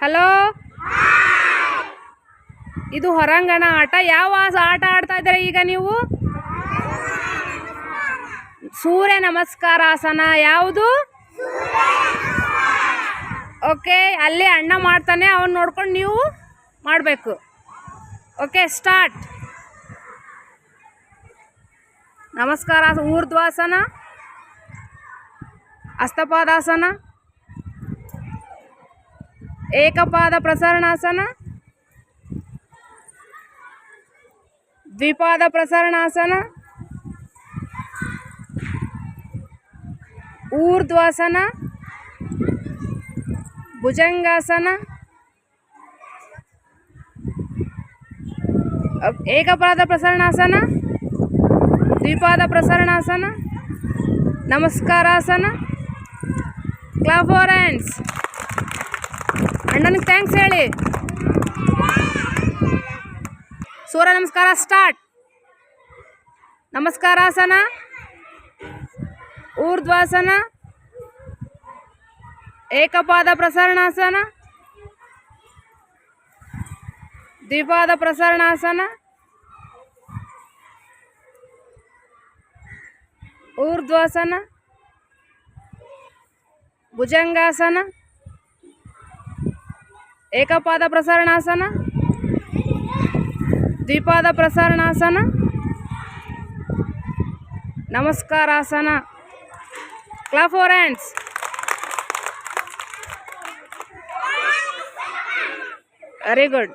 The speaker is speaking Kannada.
ಹಲೋ, ಇದು ಹೊರಾಂಗಣ ಆಟ. ಯಾವ ಆಟ ಆಡ್ತಾ ಇದ್ದಾರೆ ಈಗ ನೀವು? ಸೂರ್ಯ ನಮಸ್ಕಾರಾಸನ. ಯಾವುದು? ಓಕೆ, ಅಲ್ಲಿ ಅಣ್ಣ ಮಾಡ್ತಾನೆ, ಅವನು ನೋಡ್ಕೊಂಡು ನೀವು ಮಾಡಬೇಕು. Okay, start. ನಮಸ್ಕಾರ. ಊರ್ಧ್ವಾಸನ, ಹಸ್ತಪಾದಾಸನ, ಏಕಪಾದ ಪ್ರಸರಣಾಸನ, ದ್ವಿಪಾದ ಪ್ರಸರಣಾಸನ, ಊರ್ಧ್ವಾಸನ, ಭುಜಂಗಾಸನ, ಏಕಪಾದ ಪ್ರಸರಣಾಸನ, ದ್ವಿಪಾದ ಪ್ರಸರಣಾಸನ, ನಮಸ್ಕಾರಾಸನ. Clap for hands. ಅಣ್ಣನಿಗೆ ಥ್ಯಾಂಕ್ಸ್ ಹೇಳಿ. ಸೂರ್ಯ ನಮಸ್ಕಾರ ಸ್ಟಾರ್ಟ್. ನಮಸ್ಕಾರಾಸನ, ಊರ್ಧ್ವಾಸನ, ಏಕಪಾದ ಪ್ರಸರಣಾಸನ, ದ್ವಿಪಾದ ಪ್ರಸರಣಾಸನ, ಊರ್ಧ್ವಾಸನ, ಭುಜಂಗಾಸನ, ಏಕಪಾದ ಪ್ರಸರಣಾಸನ, ದ್ವಿಪಾದ ಪ್ರಸರಣಾಸನ, ನಮಸ್ಕಾರಾಸನ. Clap for hands. Very good.